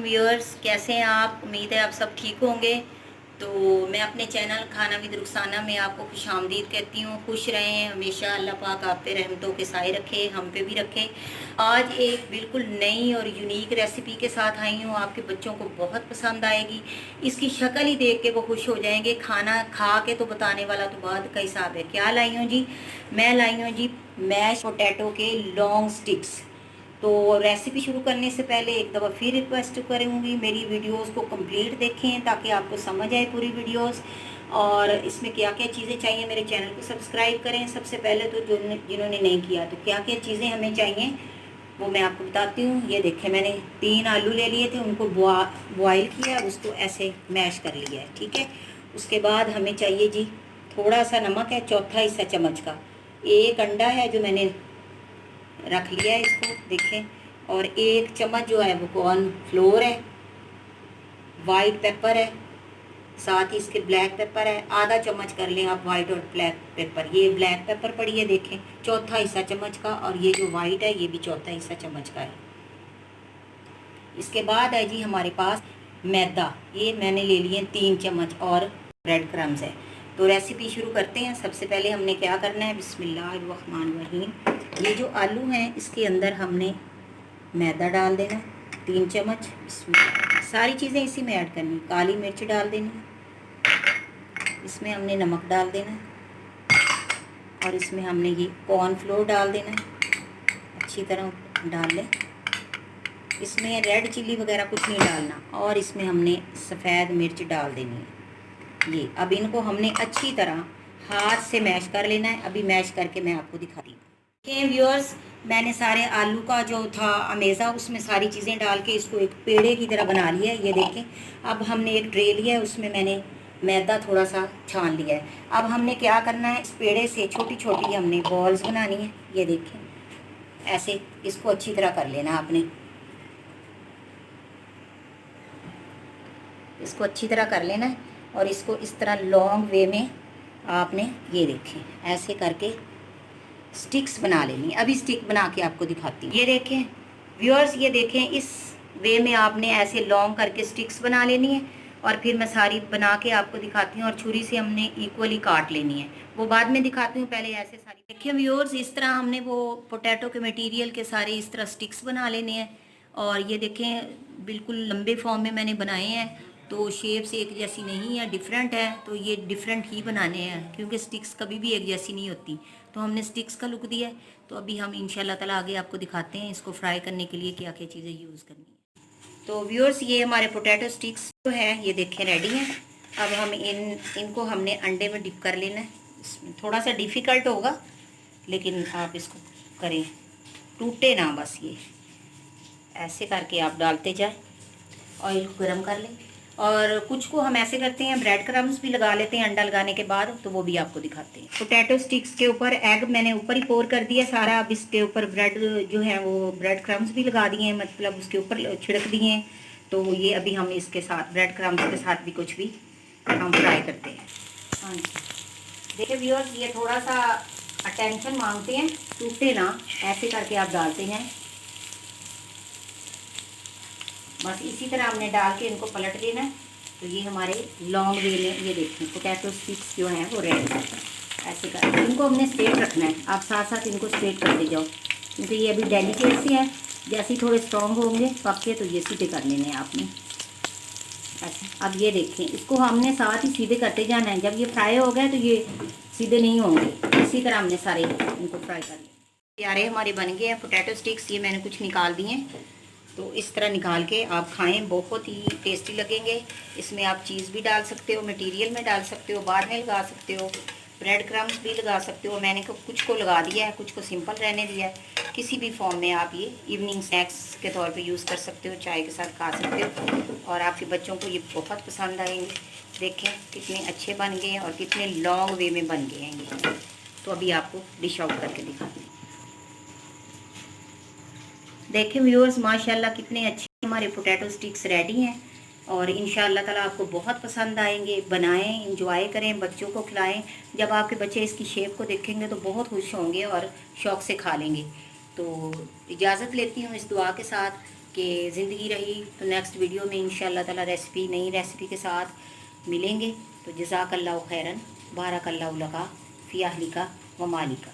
Viewers, कैसे हैं आप? उम्मीद है आप सब ठीक होंगे। तो मैं अपने चैनल खाना विद रुखसाना में आपको खुशामदीद कहती हूँ। खुश रहें हमेशा, अल्लाह पाक आप पे रहमतों के साए रखे, हम पे भी रखे। आज एक बिल्कुल नई और यूनिक रेसिपी के साथ आई हूँ, आपके बच्चों को बहुत पसंद आएगी। इसकी शक्ल ही देख के वो खुश हो जाएंगे, खाना खा के तो बताने वाला तो बाद का हिसाब है। क्या लाई हूँ जी? मैं लाई हूँ जी मैश पोटैटो के लॉन्ग स्टिक्स। तो रेसिपी शुरू करने से पहले एक दफ़ा फिर रिक्वेस्ट करूँगी, मेरी वीडियोस को कंप्लीट देखें ताकि आपको समझ आए पूरी वीडियोस। और इसमें क्या क्या चीज़ें चाहिए, मेरे चैनल को सब्सक्राइब करें सबसे पहले तो, जो जिन्होंने नहीं किया। तो क्या क्या चीज़ें हमें चाहिए वो मैं आपको बताती हूँ। ये देखें, मैंने 3 आलू ले लिए थे, उनको बॉयल किया, उसको ऐसे मैश कर लिया है, ठीक है। उसके बाद हमें चाहिए जी थोड़ा सा नमक है, चौथा हिस्सा चम्मच का। एक अंडा है जो मैंने रख लिया है, इसको देखें। और 1 चम्मच जो है वो कॉर्न फ्लोर है। वाइट पेपर है, साथ ही इसके ब्लैक पेपर है। आधा चम्मच कर लें आप वाइट और ब्लैक पेपर। ये ब्लैक पेपर पड़ी है, देखें, चौथा हिस्सा चम्मच का। और ये जो वाइट है ये भी चौथा हिस्सा चम्मच का है। इसके बाद है जी हमारे पास मैदा, ये मैंने ले लिए 3 चम्मच। और ब्रेड क्रम्स है। तो रेसिपी शुरू करते हैं। सबसे पहले हमने क्या करना है, बिस्मिल्लाहिर्रहमानिर्रहीम। ये जो आलू हैं इसके अंदर हमने मैदा डाल देना 3 चम्मच। इसमें सारी चीज़ें इसी में ऐड करनी। काली मिर्च डाल देनी, इसमें हमने नमक डाल देना, और इसमें हमने ये कॉर्नफ्लोर डाल देना, अच्छी तरह डाल लें। इसमें रेड चिल्ली वगैरह कुछ नहीं डालना। और इसमें हमने सफ़ेद मिर्च डाल देनी है। ये अब इनको हमने अच्छी तरह हाथ से मैश कर लेना है। अभी मैश करके मैं आपको दिखाती हूँ। देखिए व्यूअर्स, मैंने सारे आलू का जो था अमेज़ा उसमें सारी चीज़ें डाल के इसको एक पेड़े की तरह बना लिया है, ये देखें। अब हमने एक ट्रे लिया है, उसमें मैंने मैदा थोड़ा सा छान लिया है। अब हमने क्या करना है, इस पेड़े से छोटी छोटी हमने बॉल्स बनानी है, ये देखें। ऐसे इसको अच्छी तरह कर लेना आपने, इसको अच्छी तरह कर लेना है। और इसको इस तरह लॉन्ग वे में आपने, ये देखें, ऐसे करके स्टिक्स बना लेनी है। अभी स्टिक बना के आपको दिखाती हूँ। ये देखें व्यूअर्स, ये देखें, इस वे में आपने ऐसे लॉन्ग करके स्टिक्स बना लेनी है। और फिर मैं सारी बना के आपको दिखाती हूँ। और छुरी से हमने इक्वली काट लेनी है, वो बाद में दिखाती हूँ, पहले ऐसे सारी। देखिए व्यूअर्स, इस तरह हमने वो पोटैटो के मटेरियल के सारे इस तरह स्टिक्स बना लेने हैं। और ये देखें बिल्कुल लंबे फॉर्म में मैंने बनाए हैं, तो शेप्स एक जैसी नहीं है, डिफरेंट है। तो ये डिफरेंट ही बनाने हैं क्योंकि स्टिक्स कभी भी एक जैसी नहीं होती। तो हमने स्टिक्स का लुक दिया है। तो अभी हम इंशाल्लाह ताला आगे आपको दिखाते हैं इसको फ्राई करने के लिए क्या क्या चीज़ें यूज़ करनी है। तो व्यूअर्स, ये हमारे पोटैटो स्टिक्स जो है ये देखें रेडी हैं। अब हम इनको हमने अंडे में डिप कर लेना है। इसमें थोड़ा सा डिफ़िकल्ट होगा, लेकिन आप इसको करें, टूटे ना बस। ये ऐसे करके आप डालते जाएं, ऑयल को गर्म कर लें। और कुछ को हम ऐसे करते हैं, ब्रेड क्रम्स भी लगा लेते हैं अंडा लगाने के बाद, तो वो भी आपको दिखाते हैं। पोटैटो स्टिक्स के ऊपर एग मैंने ऊपर ही पोर कर दिया सारा। अब इसके ऊपर ब्रेड जो है वो ब्रेड क्रम्स भी लगा दिए हैं, मतलब उसके ऊपर छिड़क दिए हैं। तो ये अभी हम इसके साथ ब्रेड क्रम्स के साथ भी कुछ भी हम फ्राई करते हैं। हाँ जी, देखिए व्यूअर्स, ये थोड़ा सा अटेंशन मांगते हैं, टूटे ना, ऐसे करके आप डालते हैं। बस इसी तरह हमने डाल के इनको पलट देना है। तो ये हमारे लॉन्ग वे में, ये देखें, पोटैटो स्टिक्स जो हैं वो रेडी है। ऐसे कर इनको हमने स्ट्रेट रखना है, आप साथ साथ इनको स्ट्रेट करते जाओ, क्योंकि ये अभी डेलिकेट से है। जैसे ही थोड़े स्ट्रॉन्ग होंगे पक्के तो ये सीधे कर लेने हैं आपने ऐसे। अब ये देखें, इसको हमने साथ ही सीधे करते जाना है। जब ये फ्राई हो गए तो ये सीधे नहीं होंगे। इसी तरह हमने सारे इनको फ्राई कर लिया। यारे हमारे बन गए हैं पोटैटो स्टिक्स। ये मैंने कुछ निकाल दिए हैं, तो इस तरह निकाल के आप खाएं, बहुत ही टेस्टी लगेंगे। इसमें आप चीज़ भी डाल सकते हो, मटेरियल में डाल सकते हो, बाद में लगा सकते हो, ब्रेड क्रम्स भी लगा सकते हो। मैंने कुछ को लगा दिया है, कुछ को सिंपल रहने दिया है। किसी भी फॉर्म में आप ये इवनिंग स्नैक्स के तौर पे यूज़ कर सकते हो, चाय के साथ खा सकते हो। और आपके बच्चों को ये बहुत पसंद आएंगे। देखें कितने अच्छे बन गए हैं और कितने लॉन्ग वे में बन गए हैं ये। तो अभी आपको डिश आउट करके दिखाते हैं। देखें व्यूअर्स, माशाल्लाह कितने अच्छे हमारे पोटैटो स्टिक्स रेडी हैं। और इंशाअल्लाह ताला आपको बहुत पसंद आएंगे। बनाएं, इंजॉय करें, बच्चों को खिलाएं। जब आपके बच्चे इसकी शेप को देखेंगे तो बहुत खुश होंगे और शौक़ से खा लेंगे। तो इजाज़त लेती हूँ इस दुआ के साथ कि ज़िंदगी रही तो नेक्स्ट वीडियो में इंशाअल्लाह ताला नई रेसिपी के साथ मिलेंगे। तो जज़ाकल्लाहु खैरन, बारकल्लाहु लका फ़ी अहलिका व मालिका।